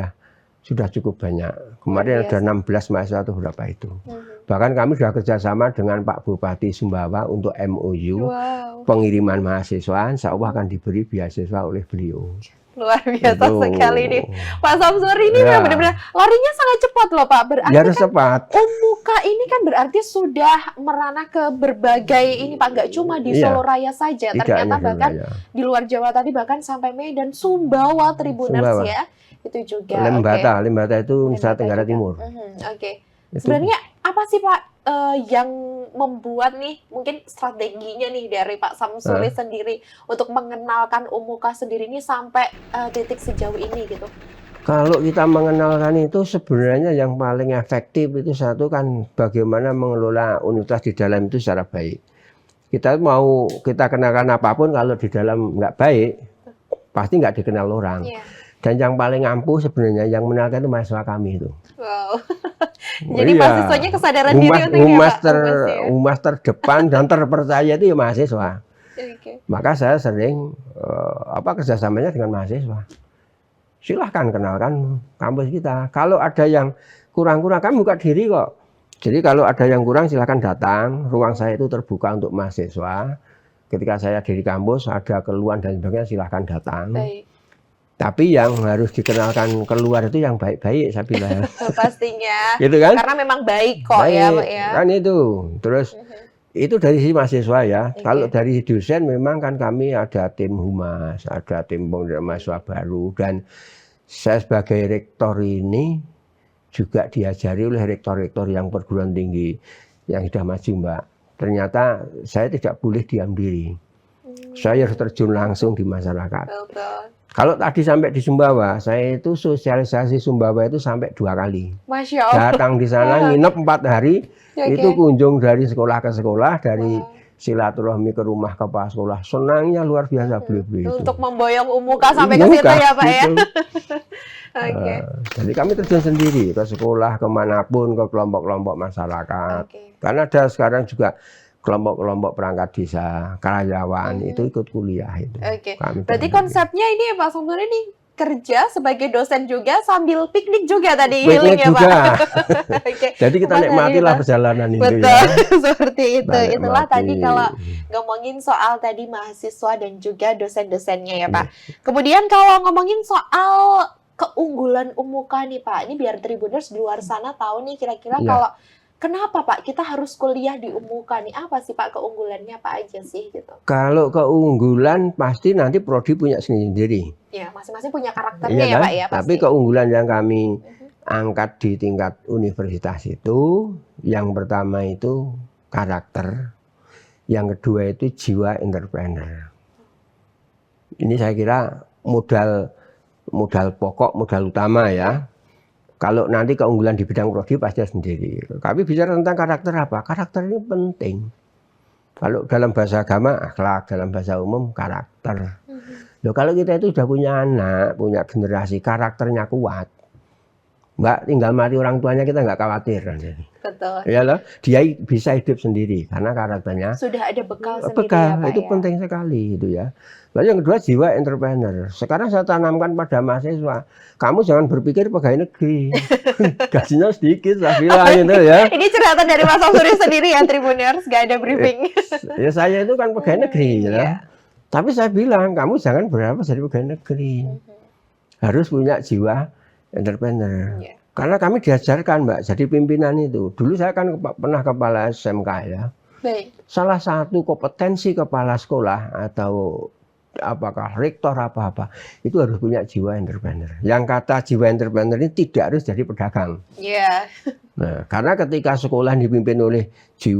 S1: sudah cukup banyak. Kemarin
S2: Luar
S1: ada
S2: biasa.
S1: 16 mahasiswa atau berapa itu.
S2: Mhm.
S1: Bahkan kami sudah kerjasama dengan Pak Bupati Sumbawa untuk MOU
S2: Wow,
S1: pengiriman mahasiswa, insya Allah akan diberi beasiswa oleh beliau.
S2: luar biasa
S1: Itu.
S2: sekali nih. Pak Samsur ini
S1: Ya.
S2: benar-benar larinya sangat cepat loh Pak. Berarti
S1: Ya harus cepat.
S2: UMUKA ini kan berarti sudah merana ke berbagai ini Pak, nggak cuma di
S1: Iya.
S2: Solo Raya saja,
S1: Tidak
S2: ternyata
S1: hanya
S2: bahkan
S1: Surabaya.
S2: di luar Jawa tadi bahkan sampai Medan, Sumbawa, Tribuners
S1: Sumbawa.
S2: ya, itu juga.
S1: Lembata, Lembata itu
S2: Oke.
S1: Nusa
S2: Lembata
S1: Tenggara
S2: juga.
S1: Timur.
S2: Oke.
S1: Itu.
S2: Sebenarnya apa sih Pak yang membuat nih mungkin strateginya nih dari Pak Samsuri sendiri untuk mengenalkan UMUKA sendiri ini sampai titik sejauh ini gitu?
S1: Kalau kita mengenalkan itu sebenarnya yang paling efektif itu satu kan bagaimana mengelola universitas di dalam itu secara baik. Kita mau kita kenalkan apapun kalau di dalam nggak baik pasti nggak dikenal orang.
S2: Iya.
S1: Dan yang paling ampuh sebenarnya yang mengenalkan itu mahasiswa kami itu.
S2: Wow. Jadi
S1: Iya.
S2: mahasiswanya kesadaran diri untuk ya, Pak?
S1: Humas terdepan dan terpercaya itu ya mahasiswa.
S2: Oke.
S1: Maka saya sering kerjasamanya dengan mahasiswa. Silahkan kenalkan kampus kita. Kalau ada yang kurang-kurang, kami buka diri kok. Jadi kalau ada yang kurang silahkan datang. Ruang saya itu terbuka untuk mahasiswa. Ketika saya di kampus ada keluhan dan sebagainya silahkan datang.
S2: Baik.
S1: Tapi yang harus dikenalkan keluar itu yang baik-baik saya bilang.
S2: Pastinya.
S1: Gitu kan?
S2: Karena memang baik kok ya Pak ya.
S1: Kan itu. Terus itu dari si mahasiswa ya.
S2: Oke.
S1: Kalau dari dosen memang kan kami ada tim humas, ada tim pembinaan mahasiswa baru, dan saya sebagai rektor ini juga diajari oleh rektor-rektor yang perguruan tinggi yang sudah maju, Mbak. Ternyata saya tidak boleh diam diri. Saya harus terjun langsung di masyarakat.
S2: Betul.
S1: Kalau tadi sampai di Sumbawa, saya itu sosialisasi Sumbawa itu sampai 2 kali.
S2: Masya Allah.
S1: Datang di sana nginep 4 hari.
S2: Oke.
S1: Itu kunjung dari sekolah ke sekolah, dari silaturahmi ke rumah kepala sekolah. Senangnya luar biasa beliau-beliau itu.
S2: Untuk memboyong UMUKA sampai ke situ ya Pak ya. Oke.
S1: Jadi kami terjun sendiri ke sekolah, kemanapun, ke kelompok-kelompok masyarakat.
S2: Oke.
S1: Karena ada sekarang juga kelompok-kelompok perangkat desa, karyawan itu ikut kuliah itu.
S2: Oke.
S1: Kami
S2: Berarti
S1: terjun.
S2: konsepnya ini Pak Samsur ini kerja sebagai dosen juga sambil piknik juga tadi
S1: Piknik
S2: healing ya Pak.
S1: juga.
S2: Oke.
S1: Jadi kita nikmatilah perjalanan itu
S2: Betul,
S1: ya.
S2: seperti itu.
S1: Kita
S2: Itulah
S1: nikmati.
S2: tadi kalau ngomongin soal tadi mahasiswa dan juga dosen-dosennya ya Pak.
S1: Iya.
S2: Kemudian kalau ngomongin soal keunggulan UMUKA nih Pak, ini biar Tribuners di luar sana tahu nih kira-kira
S1: Iya.
S2: kalau kenapa Pak kita harus kuliah di UMUKA nih? Apa sih Pak keunggulannya apa aja sih gitu?
S1: Kalau keunggulan pasti nanti prodi punya sendiri.
S2: Ya, masing-masing punya karakternya
S1: Iya
S2: ya
S1: kan?
S2: Pak ya pasti.
S1: Tapi keunggulan yang kami angkat di tingkat universitas itu, yang pertama itu karakter, yang kedua itu jiwa entrepreneur. Ini saya kira modal pokok, modal utama ya. Kalau nanti keunggulan di bidang prodi pasti sendiri. Kami bicara tentang karakter apa? Karakter ini penting. Kalau dalam bahasa agama akhlak, dalam bahasa umum karakter. Loh, kalau kita itu sudah punya anak, punya generasi, karakternya kuat, Mbak, tinggal mati orang tuanya kita nggak khawatir.
S2: betul.
S1: Ya loh, dia bisa hidup sendiri karena karakternya
S2: Sudah ada bekal sendiri ya
S1: bekal,
S2: Pak
S1: itu
S2: ya.
S1: penting sekali itu ya. Lalu yang kedua jiwa entrepreneur. Sekarang saya tanamkan pada mahasiswa, kamu jangan berpikir pegawai negeri, gajinya sedikit, saya bilang gitu ya.
S2: Ini curhatan dari Mas Samsuri sendiri ya Tribuners, gak ada briefing.
S1: Ya saya itu kan pegawai negeri, ya.
S2: Iya.
S1: Tapi saya bilang kamu jangan berharap jadi pegawai negeri, harus punya jiwa entrepreneur.
S2: Iya.
S1: Karena kami diajarkan Mbak, jadi pimpinan itu. Dulu saya kan pernah kepala SMK ya.
S2: Baik.
S1: Salah satu kompetensi kepala sekolah atau apakah rektor apa-apa, itu harus punya jiwa entrepreneur. Yang kata jiwa entrepreneur ini tidak harus jadi pedagang.
S2: Iya.
S1: Nah, karena ketika sekolah dipimpin oleh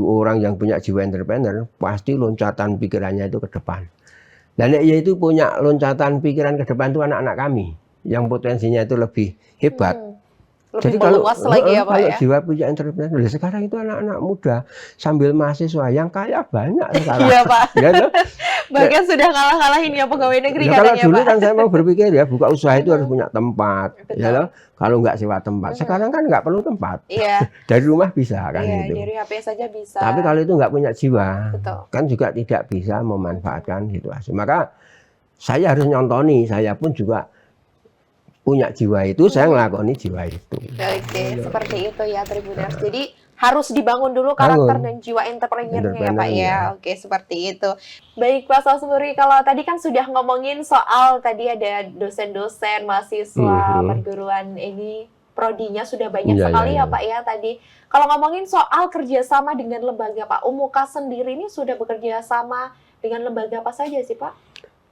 S1: orang yang punya jiwa entrepreneur, pasti loncatan pikirannya itu ke depan. Dan ya itu punya loncatan pikiran ke depan itu anak-anak kami, yang potensinya itu lebih hebat.
S2: Lebih
S1: Jadi kalau
S2: meluas lagi ya Pak
S1: kalau
S2: ya.
S1: jiwa punya entrepreneur, sekarang itu anak-anak muda sambil mahasiswa yang kaya banyak sekarang.
S2: Iya Pak.
S1: Ya, loh.
S2: Bahkan sudah kalah-kalahin ya pegawai negeri
S1: Ya, kalau
S2: katanya
S1: dulu
S2: Pak.
S1: kan saya mau berpikir ya buka usaha itu harus punya tempat,
S2: Betul.
S1: ya loh. Kalau nggak sewa tempat, sekarang kan nggak perlu tempat.
S2: Iya.
S1: Dari rumah bisa kan
S2: Iya,
S1: gitu.
S2: dari HP saja bisa.
S1: Tapi kalau itu nggak punya jiwa,
S2: Betul.
S1: kan juga tidak bisa memanfaatkan situasi. Maka saya harus nyontoni, saya pun juga punya jiwa itu, saya ngelakoni jiwa itu.
S2: Oke, seperti itu ya Tribuners. Jadi harus dibangun dulu karakter dan jiwa entrepreneurnya ya Pak ya. Oke, seperti itu. Baik Pak Samsuri, kalau tadi kan sudah ngomongin soal tadi ada dosen-dosen, mahasiswa, perguruan ini prodinya sudah banyak sekali ya Pak ya tadi. Kalau ngomongin soal kerjasama dengan lembaga Pak, Umuka sendiri ini sudah bekerja sama dengan lembaga apa saja sih Pak?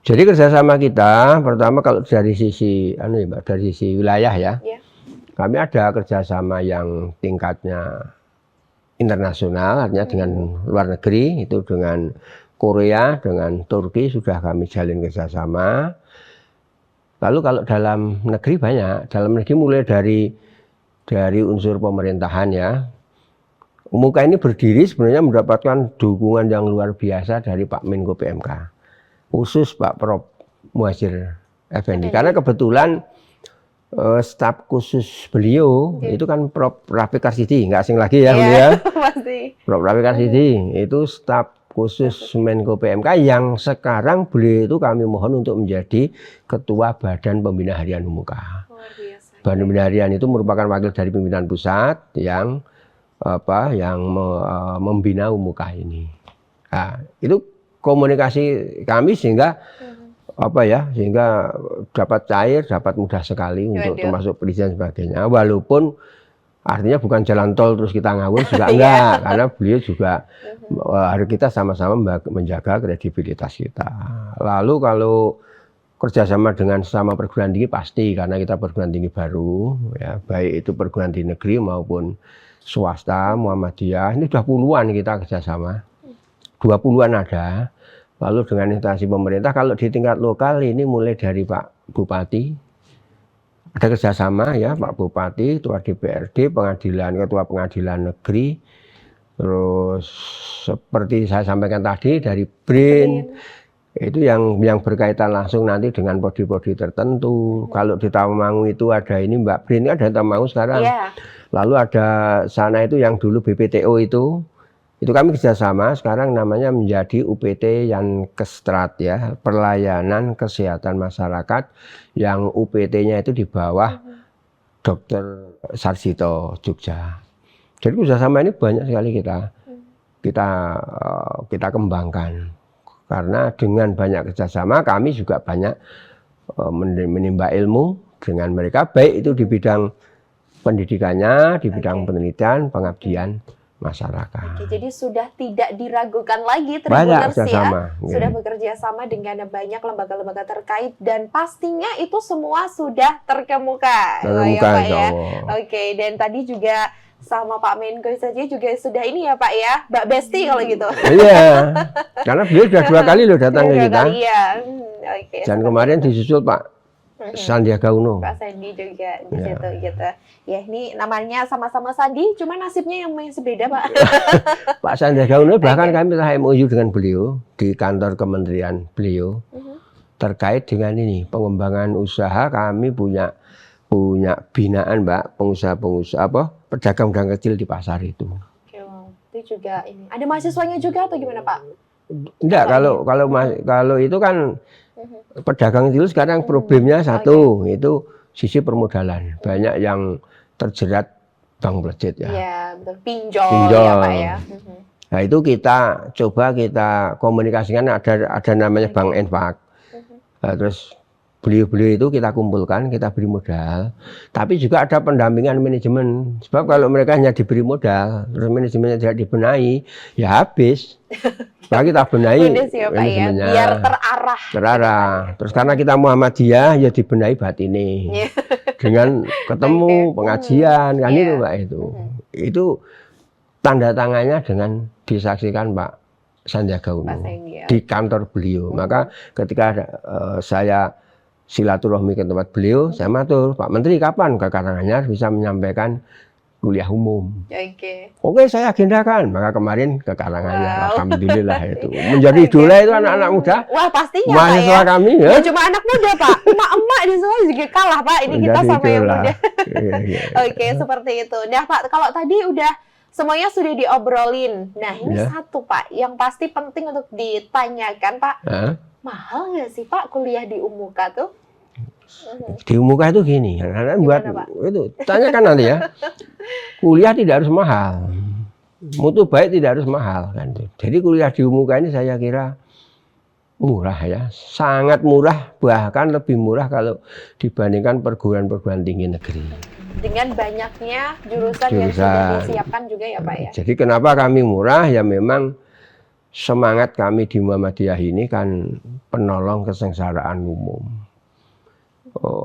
S1: Jadi kerjasama kita, pertama kalau dari sisi, dari sisi wilayah ya, kami ada kerjasama yang tingkatnya internasional, artinya dengan luar negeri, itu dengan Korea, dengan Turki sudah kami jalin kerjasama. Lalu kalau dalam negeri banyak, dalam negeri mulai dari unsur pemerintahan ya. Umuka ini berdiri sebenarnya mendapatkan dukungan yang luar biasa dari Pak Menko PMK. Khusus Pak Prof Muhadjir Effendi, karena kebetulan staf khusus beliau itu kan Prof Rafiq Karsidi, nggak asing lagi ya beliau. Prof Rafiq Karsidi itu staf khusus Menko PMK yang sekarang beliau itu kami mohon untuk menjadi Ketua Badan Pembina Harian Umuka. Badan Pembina Harian itu merupakan wakil dari pimpinan pusat yang membina Umuka ini. Nah, itu komunikasi kami sehingga sehingga dapat cair, dapat mudah sekali untuk termasuk perizinan sebagainya. Walaupun artinya bukan jalan tol terus kita ngawur juga enggak, karena beliau juga harus kita sama-sama menjaga kredibilitas kita. Lalu kalau kerjasama dengan sesama perguruan tinggi pasti, karena kita perguruan tinggi baru, ya baik itu perguruan tinggi negeri maupun swasta, Muhammadiyah, ini sudah puluhan kita kerjasama. 20-an ada. Lalu dengan instansi pemerintah, kalau di tingkat lokal ini mulai dari Pak Bupati, ada kerjasama ya Pak Bupati, Ketua DPRD, Ketua Pengadilan Negeri, terus seperti saya sampaikan tadi dari BRIN, itu yang berkaitan langsung nanti dengan prodi-prodi tertentu. Kalau di Tawangmangu itu ada ini Mbak BRIN, ada Tawangmangu sekarang. Lalu ada sana itu yang dulu BPTO itu kami kerjasama, sekarang namanya menjadi UPT Yankestrat ya, Pelayanan Kesehatan Masyarakat, yang UPT-nya itu di bawah Dr. Sarsito Jogja. Jadi kerjasama ini banyak sekali kita kembangkan, karena dengan banyak kerjasama kami juga banyak menimba ilmu dengan mereka, baik itu di bidang pendidikannya, di bidang penelitian, pengabdian masyarakat.
S2: Jadi sudah tidak diragukan lagi Tribuners ya, sudah bekerja sama dengan banyak lembaga-lembaga terkait dan pastinya itu semua sudah terkemuka ya Pak ya. Oke, dan tadi juga sama Pak Menko saja juga sudah ini ya Pak ya, Mbak Besti kalau gitu.
S1: Iya, karena beliau sudah 2 kali loh datang ke kita. Dan kemarin disusul Pak Sandiaga Uno.
S2: Pak Sandi juga di situ gitu. Ya ini namanya sama-sama Sandi, cuma nasibnya yang masih beda Pak.
S1: Pak Sandiaga Uno bahkan kami telah MOU dengan beliau di kantor kementerian beliau terkait dengan ini pengembangan usaha. Kami punya binaan Mbak, pengusaha pedagang kecil di pasar itu.
S2: Oke, wow. Itu juga ini. Ada mahasiswanya juga atau gimana Pak?
S1: Enggak, kalau itu kan pedagang kecil sekarang problemnya satu, itu sisi permodalan. Banyak yang terjerat bank peleset ya.
S2: Iya, betul. Pinjol ya Pak ya.
S1: Nah itu kita coba kita komunikasikan, ada namanya Bank Infak. Nah, terus beliau-beliau itu kita kumpulkan, kita beri modal. Tapi juga ada pendampingan manajemen. Sebab kalau mereka hanya diberi modal, terus manajemennya tidak dibenahi, ya habis. Nah, kita benahi manajemennya.
S2: Biar terarah.
S1: Terus karena kita Muhammadiyah, ya dibenahi batine. Dengan ketemu pengajian, kan itu Pak itu. Itu tanda tangannya dengan disaksikan Pak Sandiaga Uno di kantor beliau. Maka ketika saya silaturahmi ke tempat beliau, saya matur, Pak Menteri kapan ke Karanganyar bisa menyampaikan kuliah umum? Oke, saya agendakan. Maka kemarin ke Karanganyar, alhamdulillah itu menjadi idola itu anak-anak muda.
S2: Wah pastinya
S1: mahasiswa
S2: ya.
S1: Kami ya.
S2: Cuma anak muda Pak, emak-emak di sana juga kalah Pak. Ini kita sama yang muda. Oke, seperti itu. Nah Pak, kalau tadi udah semuanya sudah diobrolin. Nah ini satu Pak, yang pasti penting untuk ditanyakan Pak. Mahal nggak sih Pak kuliah di Umuka tuh?
S1: Di Umuka itu gini, buat itu tanyakan nanti ya. Kuliah tidak harus mahal, mutu baik tidak harus mahal kan. Jadi kuliah di Umuka ini saya kira murah ya, sangat murah, bahkan lebih murah kalau dibandingkan perguruan-perguruan tinggi negeri. Dengan banyaknya jurusan yang sudah disiapkan juga ya Pak ya. Jadi kenapa kami murah ya, memang semangat kami di Muhammadiyah ini kan penolong kesengsaraan umum.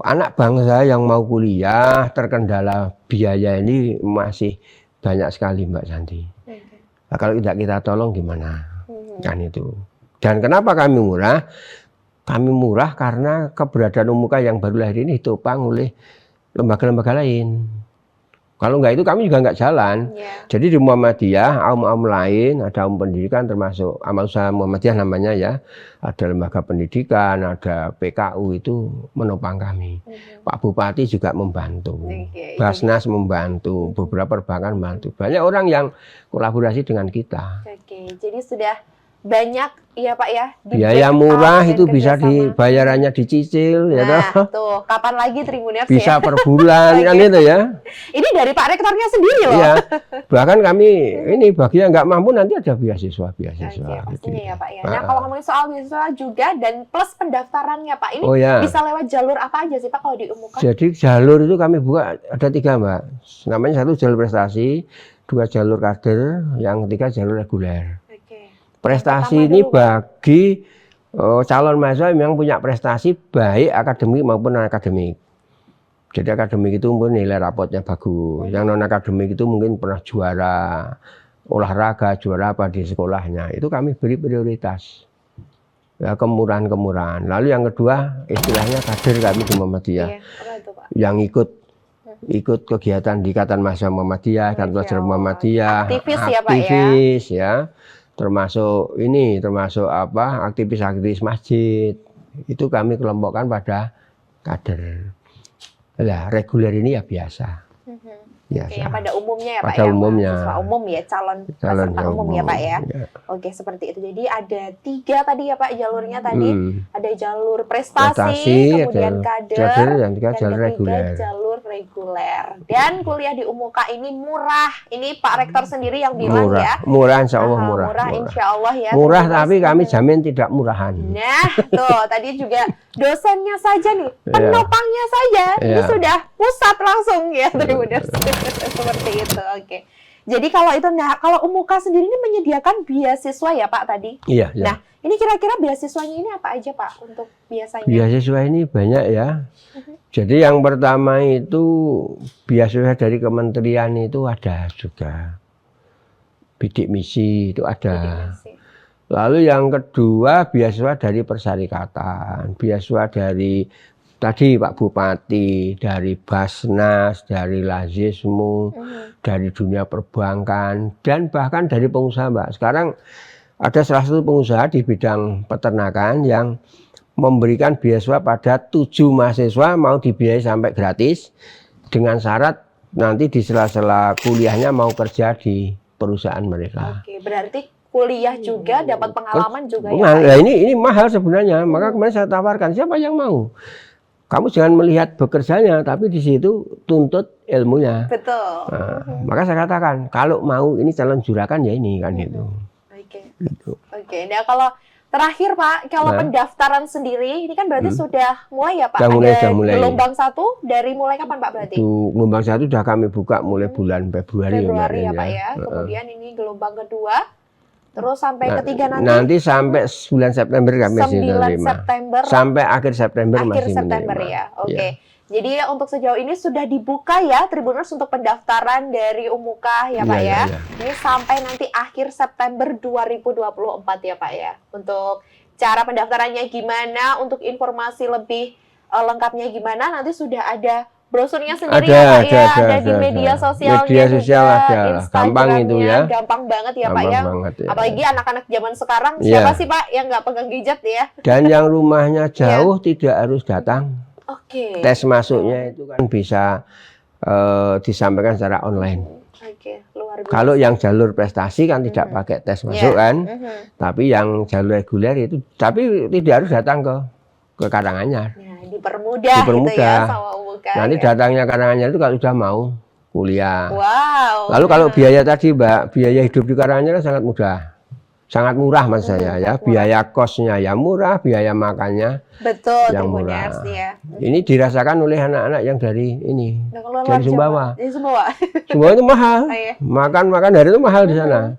S1: Anak bangsa yang mau kuliah terkendala biaya ini masih banyak sekali Mbak Santi. Nah, kalau tidak kita tolong gimana? Kan itu. Dan kenapa kami murah? Kami murah karena keberadaan Umuka yang baru lahir ini ditopang oleh lembaga-lembaga lain. Kalau enggak itu kami juga enggak jalan. Jadi di Muhammadiyah, aum-aum lain, ada aum pendidikan termasuk Amal Usaha Muhammadiyah namanya ya. Ada lembaga pendidikan, ada PKU itu menopang kami. Pak Bupati juga membantu. Basnas membantu, beberapa perbankan membantu. Banyak orang yang kolaborasi dengan kita. Jadi sudah banyak ya Pak ya. Biaya murah itu bisa dibayarannya dicicil ya toh. Tuh, kapan lagi Tribuners bisa per bulan kan itu ya. Ini dari Pak Rektornya sendiri loh. Iya. Bahkan kami ini bagi yang nggak mampu nanti ada beasiswa. Pastinya ya Pak ya. Nah, kalau ngomongin soal beasiswa juga dan plus pendaftarannya Pak, ini bisa lewat jalur apa aja sih Pak kalau di Umuka? Jadi jalur itu kami buka ada 3 Mbak. Namanya satu jalur prestasi, 2 jalur kader, yang ketiga jalur reguler. Prestasi ini bagi calon mahasiswa yang punya prestasi baik akademik maupun non akademik. Jadi akademik itu mungkin nilai rapotnya bagus. Yang non akademik itu mungkin pernah juara olahraga, juara apa di sekolahnya. Itu kami beri prioritas. Ya, kemurahan-kemurahan. Lalu yang kedua istilahnya kader kami di Muhammadiyah. Yang ikut kegiatan di Ikatan Mahasiswa Muhammadiyah, Ikatan Pelajar Muhammadiyah, aktivis ya. Termasuk apa aktivis-aktivis masjid itu kami kelompokkan pada kader. Lah reguler ini ya biasa. Oke, yang pada umumnya ya Pak ya. Pada umumnya. Mahasiswa umum ya, calon peserta umum ya Pak ya. Oke, seperti itu. Jadi ada 3 tadi ya Pak jalurnya tadi. Ada jalur prestasi, kemudian kader, yang ketiga jalur reguler. Dan kuliah di Umuka ini murah. Ini Pak Rektor sendiri yang bilang ya. Murah insya Allah murah. Murah insya Allah ya. Murah tapi kami jamin tidak murahan. Nah, tuh tadi juga dosennya saja nih, penopangnya saja ini sudah pusat langsung ya Tribuners. Seperti itu. Oke. Jadi kalau itu, nah kalau Umuka sendiri ini menyediakan beasiswa ya Pak tadi? Iya. Nah ini kira-kira beasiswanya ini apa aja Pak untuk biasanya? Beasiswa ini banyak ya. Jadi yang pertama itu beasiswa dari kementerian itu ada juga. Bidik misi itu ada. Lalu yang kedua beasiswa dari persyarikatan, beasiswa dari tadi Pak Bupati, dari Basnas, dari Lazismu, dari dunia perbankan, dan bahkan dari pengusaha Mbak. Sekarang ada salah satu pengusaha di bidang peternakan yang memberikan beasiswa pada 7 mahasiswa mau dibiayai sampai gratis dengan syarat nanti di sela-sela kuliahnya mau kerja di perusahaan mereka.
S2: Oke, berarti kuliah juga dapat pengalaman juga ya
S1: Nah,
S2: Pak? Ya?
S1: ini mahal sebenarnya. Maka kemarin saya tawarkan, siapa yang mau? Kamu jangan melihat bekerjanya, tapi di situ tuntut ilmunya.
S2: Betul.
S1: Nah, maka saya katakan, kalau mau ini calon juragan ya ini kan gitu.
S2: Oke.
S1: Gitu.
S2: Oke. Nah kalau terakhir Pak, kalau pendaftaran sendiri ini kan berarti sudah mulai ya Pak?
S1: Sudah mulai.
S2: Gelombang 1 dari mulai kapan Pak berarti?
S1: Itu gelombang 1 sudah kami buka mulai bulan Februari
S2: ya Pak ya. Kemudian ini gelombang kedua. Terus sampai ketiga nanti?
S1: Nanti sampai bulan September kami
S2: 9 September.
S1: Sampai akhir September masih
S2: Akhir September
S1: menerima.
S2: ya, oke. Jadi untuk sejauh ini sudah dibuka ya Tribuners untuk pendaftaran dari Umuka ya Pak ya. Ini sampai nanti akhir September 2024 ya Pak ya. Untuk cara pendaftarannya gimana, untuk informasi lebih lengkapnya gimana, nanti sudah ada brosurnya sendiri ya Pak ya, ada di media sosialnya
S1: media sosial
S2: juga,
S1: ada, gampang itu ya,
S2: gampang banget ya Pak ya,
S1: ya.
S2: Apalagi anak-anak zaman sekarang, siapa sih Pak yang nggak pegang gadget ya?
S1: Dan yang rumahnya jauh tidak harus datang.
S2: Oke.
S1: Tes masuknya itu kan bisa disampaikan secara online.
S2: Oke, luar biasa.
S1: Kalau yang jalur prestasi kan tidak pakai tes masuk kan, tapi yang jalur reguler itu, tapi tidak harus datang ke Karanganyar.
S2: Dipermudah gitu ya sama Umuka.
S1: Nanti datangnya Karanganyar itu kalau sudah mau kuliah.
S2: Wow.
S1: Lalu kalau biaya tadi Mbak, biaya hidup di Karanganyar sangat mudah. Sangat murah mas saya ya. Biaya kosnya ya murah, biaya makannya yang murah.
S2: Ya.
S1: Ini dirasakan oleh anak-anak yang dari ini, dari Sumbawa. Sumbawa itu mahal. Makan hari itu mahal di sana.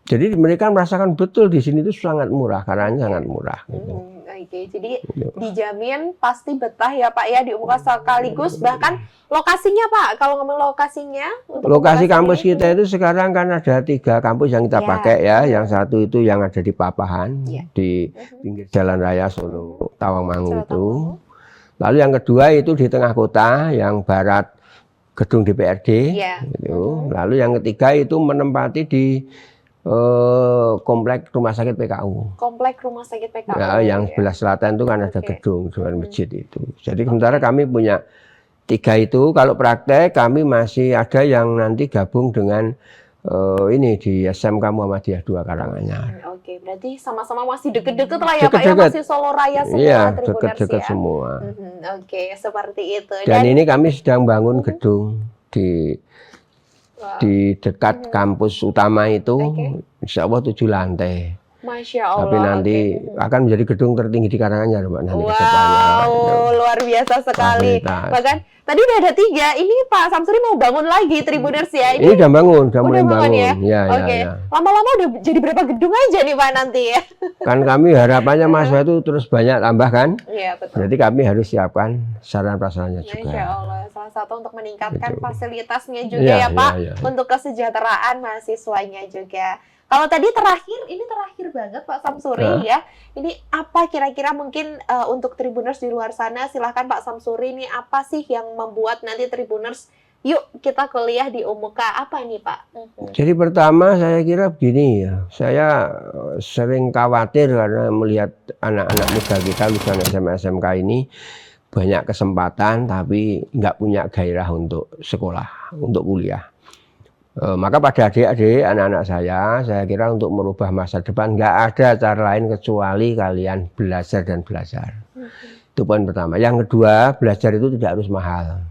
S1: Jadi mereka merasakan betul di sini itu sangat murah, karena sangat murah. Gitu.
S2: Oke, jadi dijamin pasti betah ya Pak ya di Umuka sekaligus, bahkan lokasinya Pak, kalau ngomong lokasinya,
S1: lokasi kampus kita itu sekarang kan ada 3 kampus yang kita pakai ya. Yang satu itu yang ada di Papahan, di pinggir Jalan Raya Solo Tawangmangu itu. Lalu yang kedua itu di tengah kota, yang barat gedung DPRD. Gitu. Lalu yang ketiga itu menempati di komplek rumah sakit PKU.
S2: Komplek rumah sakit PKU.
S1: Ya, yang sebelah selatan itu kan ada gedung dengan masjid itu. Jadi sementara kami punya 3 itu. Kalau praktek kami masih ada yang nanti gabung dengan ini di SMK Muhammadiyah 2 Karanganyar.
S2: Oke, berarti sama-sama masih deket-deket lah ya Pak ya, masih Solo Raya semua.
S1: Iya, deket-deket semua.
S2: Oke, seperti itu.
S1: Dan ini kami sedang bangun gedung di dekat kampus utama itu, insya Allah 7 lantai.
S2: Masya Allah.
S1: Tapi nanti akan menjadi gedung tertinggi di Karanganyar, Mbak. Nanti
S2: luar biasa sekali. Bahkan tadi udah ada 3, ini Pak Samsuri mau bangun lagi Tribuners ya.
S1: Ini udah bangun, udah mulai bangun. Ya,
S2: lama-lama udah jadi berapa gedung aja nih Pak nanti ya?
S1: Kan kami harapannya mahasiswa itu terus banyak tambah kan.
S2: Iya betul.
S1: Jadi kami harus siapkan sarana prasarannya juga.
S2: Masya Allah, salah satu untuk meningkatkan fasilitasnya juga ya Pak, untuk kesejahteraan mahasiswanya juga. Kalau tadi ini terakhir banget Pak Samsuri ya. Ini apa kira-kira mungkin untuk Tribuners di luar sana, silahkan Pak Samsuri, ini apa sih yang membuat nanti Tribuners yuk kita kuliah di Umuka, apa nih Pak?
S1: Jadi pertama saya kira begini ya, saya sering khawatir karena melihat anak-anak muda kita lulusan SMA SMK ini banyak kesempatan tapi nggak punya gairah untuk sekolah, untuk kuliah. Maka pada adik-adik, anak-anak saya kira untuk merubah masa depan nggak ada cara lain kecuali kalian belajar dan belajar. Itu poin pertama. Yang kedua, belajar itu tidak harus mahal.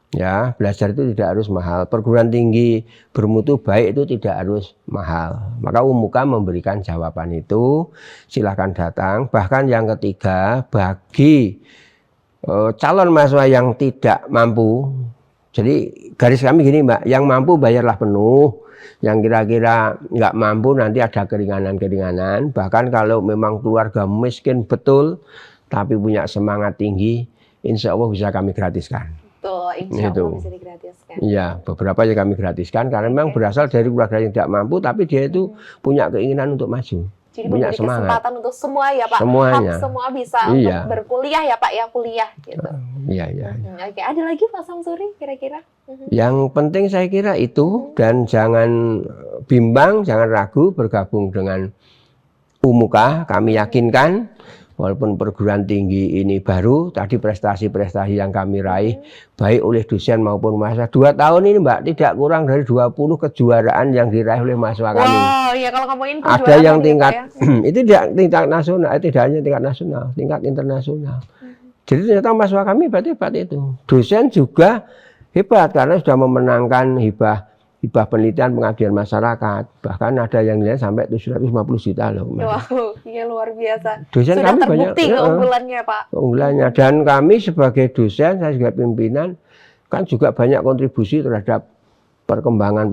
S1: Ya, belajar itu tidak harus mahal. Perguruan tinggi bermutu baik itu tidak harus mahal. Maka Umuka memberikan jawaban itu. Silahkan datang. Bahkan yang ketiga, bagi calon mahasiswa yang tidak mampu. Jadi garis kami gini Mbak, yang mampu bayarlah penuh, yang kira-kira nggak mampu nanti ada keringanan-keringanan. Bahkan kalau memang keluarga miskin betul, tapi punya semangat tinggi, insya Allah bisa kami gratiskan.
S2: Tuh, insya Allah bisa digratiskan.
S1: Iya, beberapa yang kami gratiskan karena memang berasal dari keluarga yang tidak mampu, tapi dia itu punya keinginan untuk maju.
S2: Jadi punya kesempatan untuk semua ya Pak,
S1: semuanya.
S2: Semua bisa untuk berkuliah ya Pak, ya kuliah gitu.
S1: Iya.
S2: Oke, ada lagi Pak Samsuri kira-kira?
S1: Yang penting saya kira itu, dan jangan bimbang, jangan ragu bergabung dengan Umuka. Kami yakinkan walaupun perguruan tinggi ini baru, tadi prestasi-prestasi yang kami raih, baik oleh dosen maupun mahasiswa. 2 tahun ini Mbak, tidak kurang dari 20 kejuaraan yang diraih oleh mahasiswa kami.
S2: Wow, ya kalau ngomongin
S1: Ada
S2: kejuaraan
S1: yang
S2: ya, Pak,
S1: tingkat,
S2: ya.
S1: itu tidak tingkat nasional, tidak hanya tingkat nasional, tingkat internasional. Jadi ternyata mahasiswa kami hebat-hebat itu. Dosen juga hebat karena sudah memenangkan hibah penelitian pengabdian masyarakat. Bahkan ada yang nilai sampai 750 juta loh.
S2: Wow, iya luar biasa.
S1: Dosen
S2: Sudah
S1: kami
S2: terbukti
S1: banyak,
S2: keunggulannya, Pak.
S1: keunggulannya. Dan kami sebagai dosen, saya juga pimpinan, kan juga banyak kontribusi terhadap perkembangan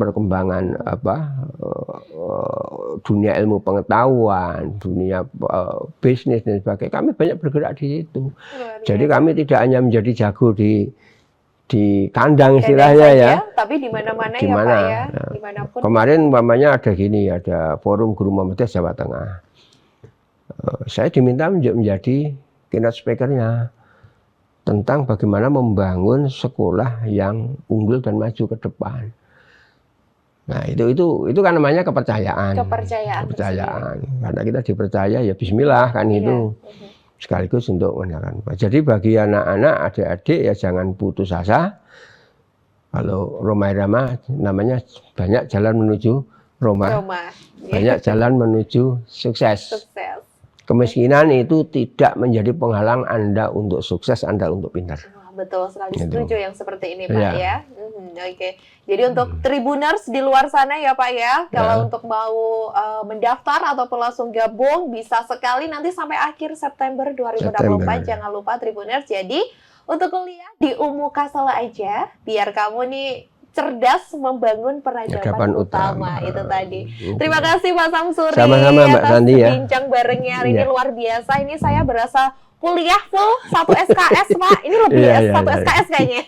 S1: dunia ilmu pengetahuan, dunia bisnis dan sebagainya. Kami banyak bergerak di situ. Jadi kami tidak hanya menjadi jago di kandang istilahnya ya,
S2: tapi di mana-mana ya
S1: Pak
S2: ya, dimanapun.
S1: Kemarin umpamanya ada gini, ada forum guru Muhammadiyah Jawa Tengah. Saya diminta menjadi keynote speaker-nya tentang bagaimana membangun sekolah yang unggul dan maju ke depan. Nah itu kan namanya kepercayaan. Karena kita dipercaya ya Bismillah kan itu. Sekaligus untuk menjalankan. Jadi bagi anak-anak, adik-adik ya jangan putus asa. Kalau Roma Irama namanya banyak jalan menuju Roma. Banyak jalan menuju sukses. Kemiskinan itu tidak menjadi penghalang Anda untuk sukses, Anda untuk pintar.
S2: Betul sekali, setuju yang seperti ini Pak ya. Oke. Jadi untuk Tribuners di luar sana ya Pak ya, kalau untuk mau mendaftar ataupun langsung gabung bisa sekali nanti sampai akhir September 2024. Jangan lupa Tribuners. Jadi untuk kuliah di Umuka Solo aja, biar kamu nih cerdas membangun peradaban utama itu tadi. Terima kasih Pak Samsuri atas bincang barengnya hari ini luar biasa. Ini saya berasa kuliah full 1 SKS Pak, ini lebih 1 SKS kayaknya.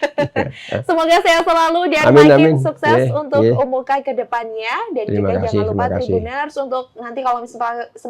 S2: Semoga saya selalu dan makin sukses untuk Umuka ke depannya. Dan juga jangan lupa Tribuners untuk nanti kalau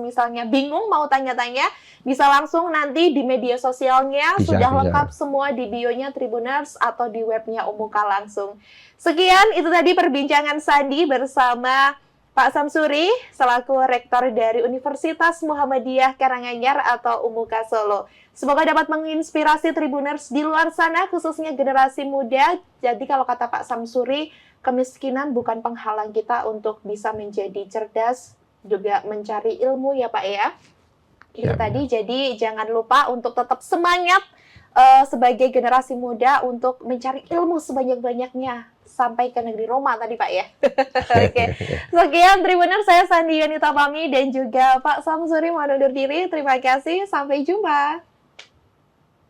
S2: misalnya bingung mau tanya-tanya, bisa langsung nanti di media sosialnya, sudah lengkap semua di bio-nya Tribuners atau di webnya Umuka langsung. Sekian, itu tadi perbincangan Sandi bersama Pak Samsuri, selaku Rektor dari Universitas Muhammadiyah Karanganyar atau Umuka Solo. Semoga dapat menginspirasi Tribuners di luar sana, khususnya generasi muda. Jadi kalau kata Pak Samsuri, kemiskinan bukan penghalang kita untuk bisa menjadi cerdas, juga mencari ilmu ya Pak ya. Itu tadi, jadi jangan lupa untuk tetap semangat sebagai generasi muda untuk mencari ilmu sebanyak-banyaknya sampai ke negeri Roma tadi Pak ya. Oke. Sekian Tribuners, saya Sandi Yanita Pami dan juga Pak Samsuri mau undur diri. Terima kasih, sampai jumpa.